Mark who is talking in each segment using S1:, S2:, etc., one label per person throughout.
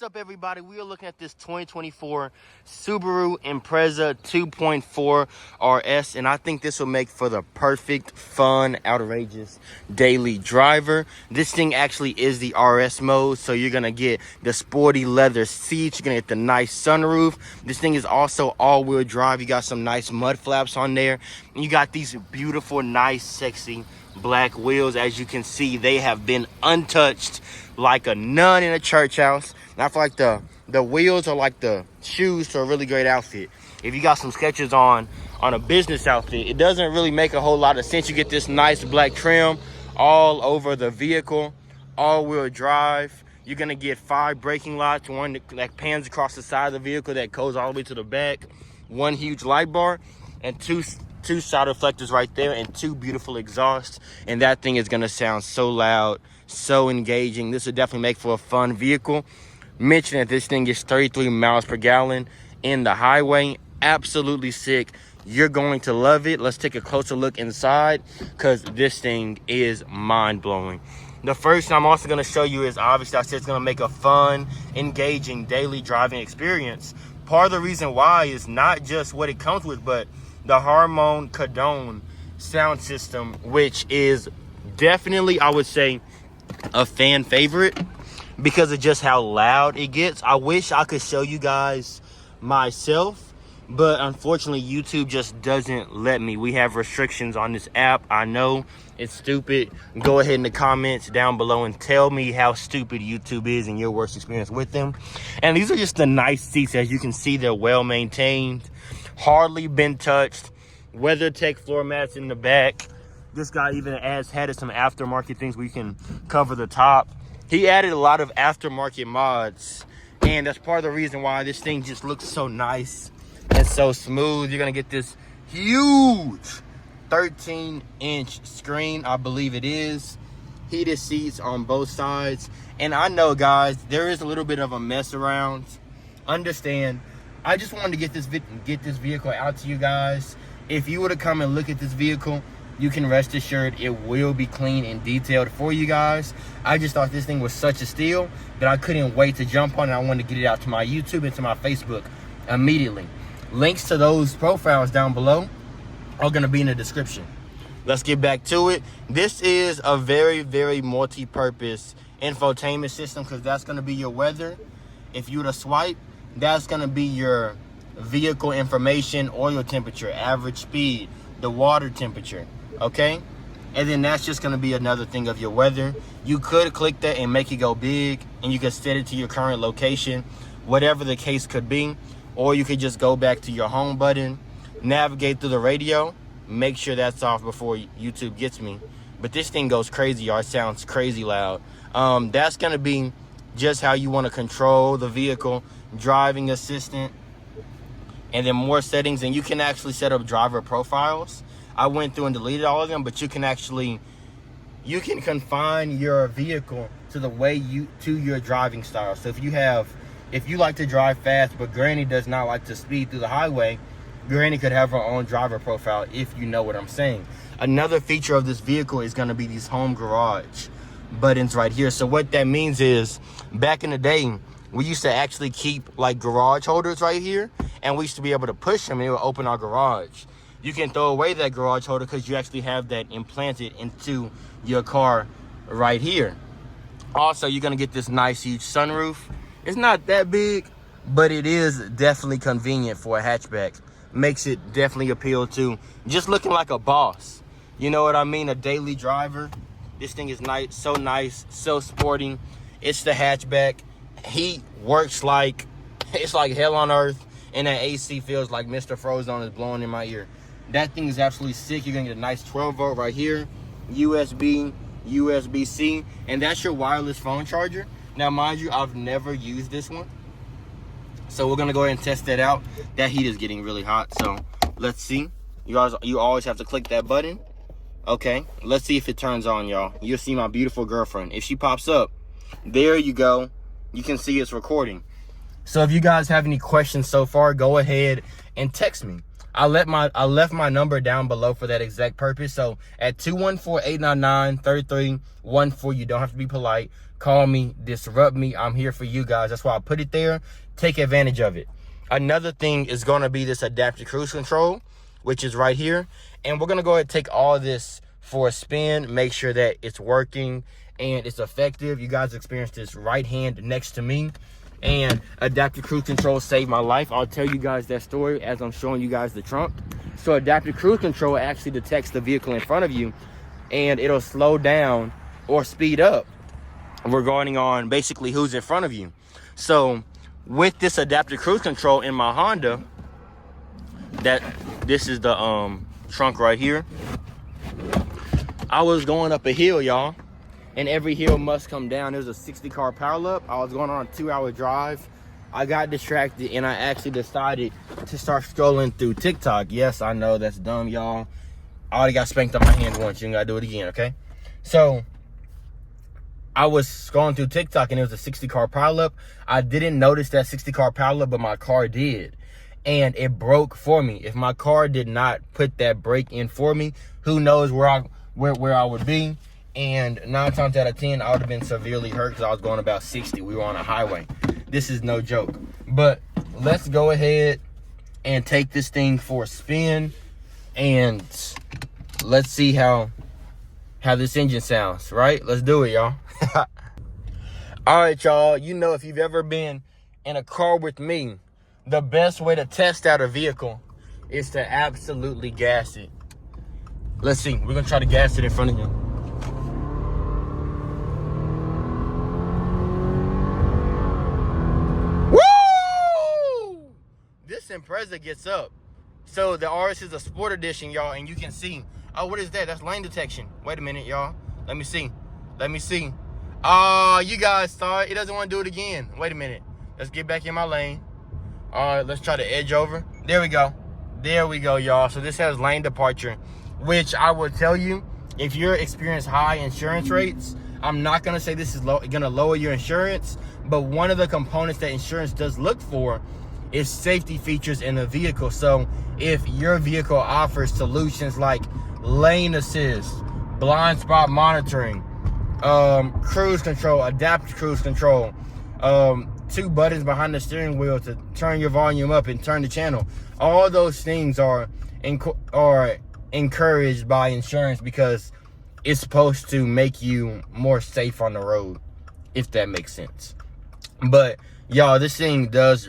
S1: What's up, everybody? We are looking at this 2024 Subaru Impreza 2.4 RS, and I think this will make for the perfect, fun, outrageous daily driver. This thing actually is the RS mode, so you're going to get the sporty leather seats. You're going to get the nice sunroof. This thing is also all-wheel drive. You got some nice mud flaps on there. You got these beautiful, nice, sexy black wheels. As you can see, they have been untouched like a nun in a church house. And I feel like the wheels are like the shoes to a really great outfit. If you got some sketches on a business outfit, it doesn't really make a whole lot of sense. You get this nice black trim all over the vehicle, all-wheel drive. You're gonna get 5 braking lights, one that pans across the side of the vehicle that goes all the way to the back, 1 huge light bar, and two side reflectors right there, and 2 beautiful exhausts. And that thing is gonna sound so loud, so engaging. This would definitely make for a fun vehicle. Mention that this thing is 33 miles per gallon in the highway. Absolutely sick. You're going to love it. Let's take a closer look inside, because this thing is mind-blowing. The first thing I'm also going to show you is, obviously, I said it's going to make a fun, engaging daily driving experience. Part of the reason why is not just what it comes with, but the Harman Kardon sound system, which is definitely, I would say, a fan favorite because of just how loud it gets. I wish I could show you guys myself, but unfortunately YouTube just doesn't let me. We have restrictions on this app. I know it's stupid. Go ahead in the comments down below and tell me how stupid YouTube is and your worst experience with them. And these are just the nice seats. As you can see, they're well maintained, hardly been touched. WeatherTech floor mats in the back. This guy even added some aftermarket things where you can cover the top. He added a lot of aftermarket mods, and that's part of the reason why this thing just looks so nice and so smooth. You're gonna get this huge 13-inch screen, I believe it is. Heated seats on both sides. And I know, guys, there is a little bit of a mess around. Understand, I just wanted to get this vehicle out to you guys. If you were to come and look at this vehicle, you can rest assured it will be clean and detailed for you guys. I just thought this thing was such a steal that I couldn't wait to jump on it. I wanted to get it out to my YouTube and to my Facebook immediately. Links to those profiles down below are going to be in the description. Let's get back to it. This is a very, very multi-purpose infotainment system, because that's going to be your weather. If you were to swipe, that's going to be your vehicle information, oil temperature, average speed, the water temperature, okay? And then that's just going to be another thing of your weather. You could click that and make it go big, and you could set it to your current location, whatever the case could be. Or you could just go back to your home button, navigate through the radio, make sure that's off before YouTube gets me. But this thing goes crazy, y'all. It sounds crazy loud. That's going to be just how you want to control the vehicle, driving assistant, and then more settings. And you can actually set up driver profiles. I went through and deleted all of them, but you can confine your vehicle to the way to your driving style. So if you like to drive fast, but Granny does not like to speed through the highway, Granny could have her own driver profile, if you know what I'm saying. Another feature of this vehicle is going to be these home garage buttons right here. So what that means is, back in the day, we used to actually keep like garage holders right here, and we used to be able to push them and it would open our garage. You can throw away that garage holder because you actually have that implanted into your car right here. Also, you're going to get this nice huge sunroof. It's not that big, but it is definitely convenient for a hatchback. Makes it definitely appeal to just looking like a boss. You know what I mean? A daily driver. This thing is nice, so sporting. It's the hatchback. Heat works like, it's like hell on earth, and that AC feels like Mr. Frozone is blowing in my ear. That thing is absolutely sick. You're gonna get a nice 12-volt right here, USB, USB-C, and that's your wireless phone charger. Now, mind you, I've never used this one, so we're gonna go ahead and test that out. That heat is getting really hot, so let's see. You always have to click that button. Okay, let's see if it turns on, y'all. You'll see my beautiful girlfriend. If she pops up, there you go. You can see it's recording. So if you guys have any questions so far, go ahead and text me. I left my number down below for that exact purpose. So at 214-899-3314, you don't have to be polite. Call me, disrupt me. I'm here for you guys. That's why I put it there. Take advantage of it. Another thing is going to be this adaptive cruise control, which is right here. And we're going to go ahead and take all this for a spin, make sure that it's working and it's effective. You guys experienced this right hand next to me, and adaptive cruise control saved my life. I'll tell you guys that story as I'm showing you guys the trunk. So adaptive cruise control actually detects the vehicle in front of you, and it'll slow down or speed up regarding on basically who's in front of you. So with this adaptive cruise control in my Honda, this is the trunk right here. I was going up a hill, y'all, and every hill must come down. There's a 60-car pileup. I was going on a 2-hour drive. I got distracted, and I actually decided to start scrolling through TikTok. Yes, I know that's dumb, y'all. I already got spanked on my hand once. You ain't gotta do it again, okay? So I was scrolling through TikTok, and it was a 60-car pileup. I didn't notice that 60-car pileup, but my car did, and it broke for me. If my car did not put that brake in for me, who knows where I would be. And 9 times out of 10, I would have been severely hurt because I was going about 60. We were on a highway. This is no joke. But let's go ahead and take this thing for a spin, and let's see how this engine sounds, right? Let's do it, y'all. All right, y'all. You know, if you've ever been in a car with me, the best way to test out a vehicle is to absolutely gas it. Let's see. We're going to try to gas it in front of you. Woo! This Impreza gets up. So the RS is a sport edition, y'all, and you can see. Oh, what is that? That's lane detection. Wait a minute, y'all. Let me see. Oh, you guys saw it. It doesn't want to do it again. Wait a minute. Let's get back in my lane. All right, let's try to edge over. There we go, y'all. So this has lane departure, which I will tell you, if you're experiencing high insurance rates, I'm not going to say this is going to lower your insurance, but one of the components that insurance does look for is safety features in the vehicle. So if your vehicle offers solutions like lane assist, blind spot monitoring, cruise control, adaptive cruise control, 2 buttons behind the steering wheel to turn your volume up and turn the channel, all those things are encouraged by insurance because it's supposed to make you more safe on the road, if that makes sense. But y'all, this thing does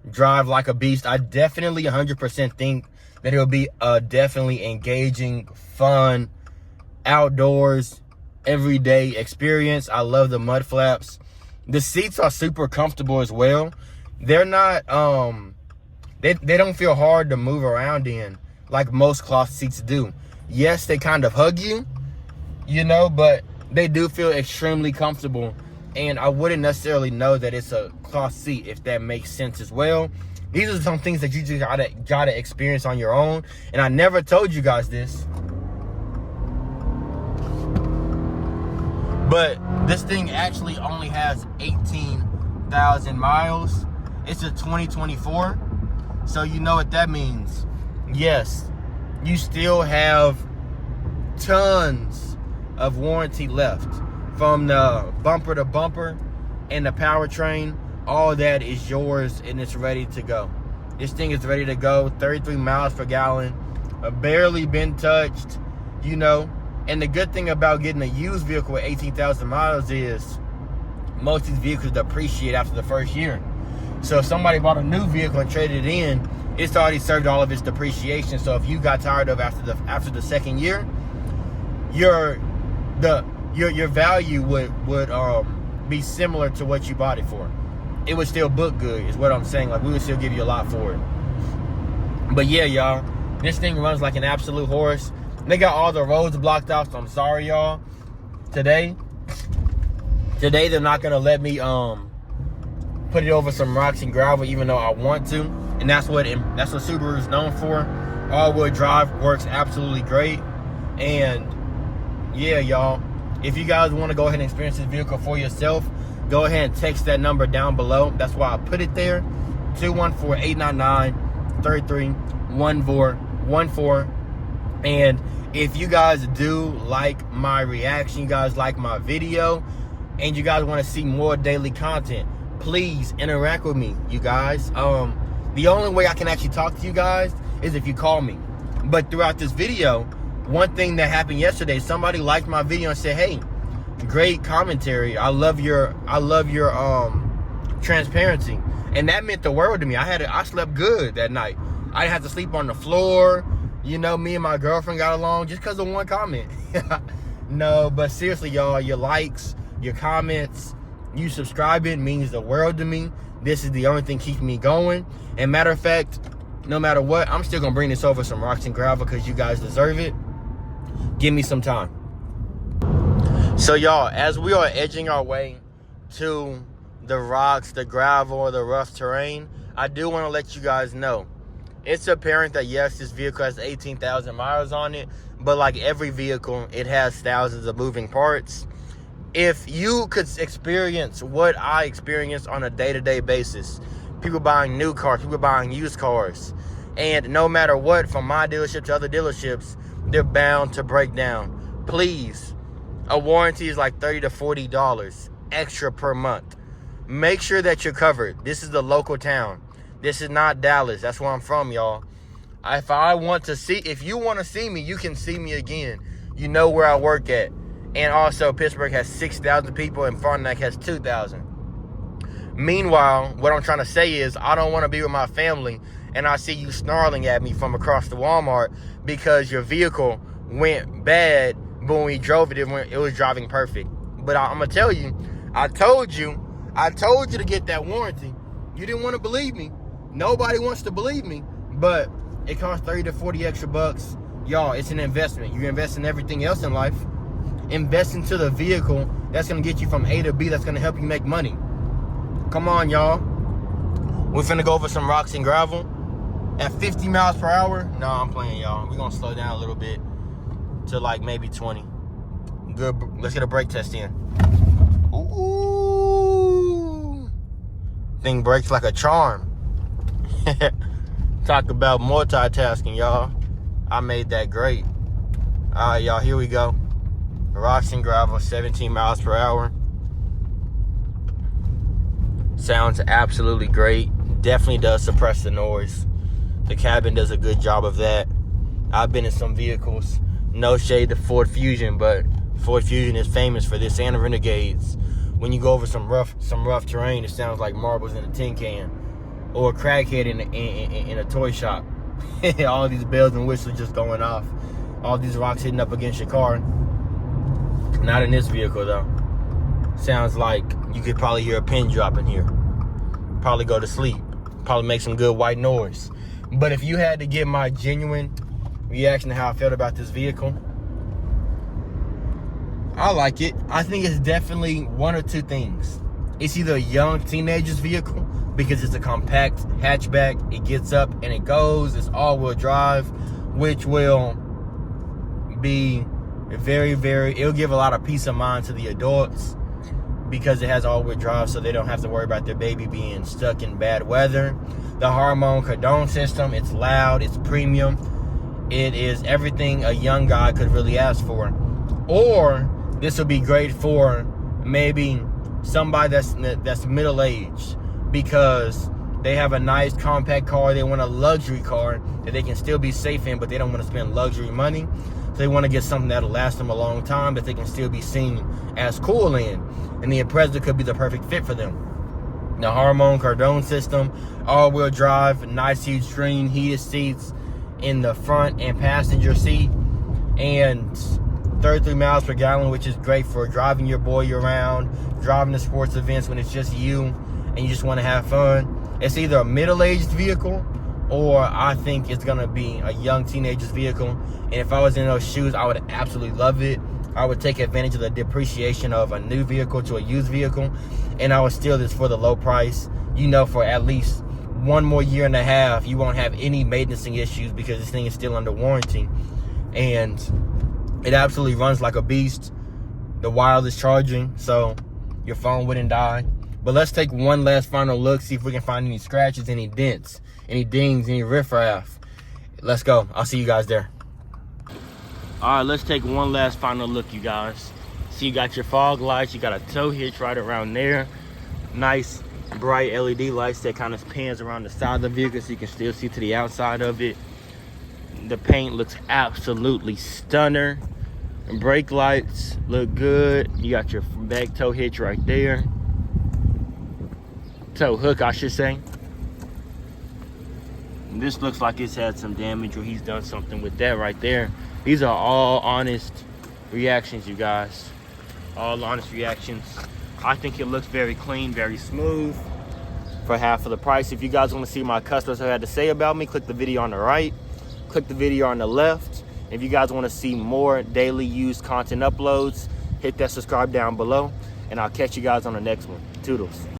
S1: drive like a beast. I definitely 100% think that it'll be a definitely engaging, fun, outdoors, everyday experience. I love the mud flaps. The seats are super comfortable as well. They're not they don't feel hard to move around in like most cloth seats do. Yes, they kind of hug you, you know, but they do feel extremely comfortable. And I wouldn't necessarily know that it's a cloth seat, if that makes sense as well. These are some things that you just gotta experience on your own. And I never told you guys this, but this thing actually only has 18,000 miles. It's a 2024. So you know what that means. Yes, you still have tons of warranty left. From the bumper to bumper and the powertrain, all that is yours, and it's ready to go. This thing is ready to go. 33 miles per gallon. Barely been touched, you know. And the good thing about getting a used vehicle with 18,000 miles is most of these vehicles depreciate after the first year. So if somebody bought a new vehicle and traded it in, it's already served all of its depreciation. So if you got tired of after the second year, your value would be similar to what you bought it for. It would still book good, is what I'm saying. Like, we would still give you a lot for it. But yeah, y'all, this thing runs like an absolute horse. They got all the roads blocked off, so I'm sorry, y'all. Today they're not gonna let me put it over some rocks and gravel, even though I want to. And that's what Subaru is known for. All-wheel drive works absolutely great. And yeah, y'all, if you guys want to go ahead and experience this vehicle for yourself, go ahead and text that number down below. That's why I put it there, 214-899-3314. 1414. And if you guys do like my reaction, you guys like my video, and you guys want to see more daily content, please interact with me, you guys. The only way I can actually talk to you guys is if you call me. But throughout this video, one thing that happened yesterday, somebody liked my video and said, hey, great commentary. I love your transparency. And that meant the world to me. I slept good that night. I didn't have to sleep on the floor. You know, me and my girlfriend got along just because of one comment. No, but seriously, y'all, your likes, your comments, you subscribing means the world to me. This is the only thing keeping me going. And matter of fact, no matter what, I'm still gonna bring this over some rocks and gravel because you guys deserve it. Give me some time. So y'all, as we are edging our way to the rocks, the gravel, the rough terrain, I do want to let you guys know, it's apparent that yes, this vehicle has 18,000 miles on it, but like every vehicle, it has thousands of moving parts. If you could experience what I experience on a day-to-day basis, people buying new cars, people buying used cars, and no matter what, from my dealership to other dealerships, they're bound to break down. Please, a warranty is like $30 to $40 extra per month. Make sure that you're covered. This is the local town. This is not Dallas. That's where I'm from, y'all. If you want to see me, you can see me again. You know where I work at. And also, Pittsburgh has 6,000 people and Frontenac has 2,000. Meanwhile, what I'm trying to say is I don't want to be with my family and I see you snarling at me from across the Walmart because your vehicle went bad, but when we drove it, it was driving perfect. But I'm going to tell you, I told you to get that warranty. You didn't want to believe me. Nobody wants to believe me, but it costs 30 to 40 extra bucks. Y'all, it's an investment. You invest in everything else in life. Invest into the vehicle that's going to get you from A to B, that's going to help you make money. Come on, y'all. We're finna go over some rocks and gravel at 50 miles per hour. No, I'm playing, y'all. We're going to slow down a little bit to like maybe 20. Good. Let's get a brake test in. Ooh. Thing brakes like a charm. Talk about multitasking, y'all. I made that great. All right, y'all, here we go. Rocks and gravel, 17 miles per hour. Sounds absolutely great. Definitely does suppress the noise. The cabin does a good job of that. I've been in some vehicles. No shade to Ford Fusion, but Ford Fusion is famous for this, and Renegades. When you go over some rough terrain, it sounds like marbles in a tin can or a crackhead in a toy shop. All these bells and whistles just going off. All these rocks hitting up against your car. Not in this vehicle though. Sounds like you could probably hear a pin drop in here. Probably go to sleep. Probably make some good white noise. But if you had to give my genuine reaction to how I felt about this vehicle, I like it. I think it's definitely one or two things. It's either a young teenager's vehicle because it's a compact hatchback. It gets up and it goes. It's all-wheel drive, which will be it'll give a lot of peace of mind to the adults because it has all-wheel drive, so they don't have to worry about their baby being stuck in bad weather. The hormone cordon system, it's loud, it's premium. It is everything a young guy could really ask for. Or this will be great for maybe somebody that's middle-aged because they have a nice compact car. They want a luxury car that they can still be safe in, but they don't want to spend luxury money. So they want to get something that'll last them a long time, but they can still be seen as cool in. And the Impreza could be the perfect fit for them. The hormone cordon system, all-wheel drive, nice huge screen, heated seats in the front and passenger seat, and 33 miles per gallon, which is great for driving your boy around, driving to sports events when it's just you and you just want to have fun. It's either a middle-aged vehicle or I think it's gonna be a young teenager's vehicle. And if I was in those shoes, I would absolutely love it. I would take advantage of the depreciation of a new vehicle to a used vehicle, and I would steal this for the low price. You know, for at least 1 more year and a half, you won't have any maintenance issues because this thing is still under warranty. And it absolutely runs like a beast. The wireless charging, so your phone wouldn't die. But let's take one last final look, see if we can find any scratches, any dents, any dings, any riffraff. let's go. I'll see you guys there. All right, let's take one last final look, you guys. So you got your fog lights, you got a tow hitch right around there. Nice bright LED lights that kind of pans around the side of the vehicle so you can still see to the outside of it. The paint looks absolutely stunner. Brake lights look good. You got your back tow hitch right there. Tow hook, I should say. This looks like it's had some damage or he's done something with that right there. These are all honest reactions, you guys. All honest reactions. I think it looks very clean, very smooth for half of the price. If you guys want to see my customers had to say about me, click the video on the right, click the video on the left. If you guys want to see more daily used content uploads, hit that subscribe down below, and I'll catch you guys on the next one. Toodles.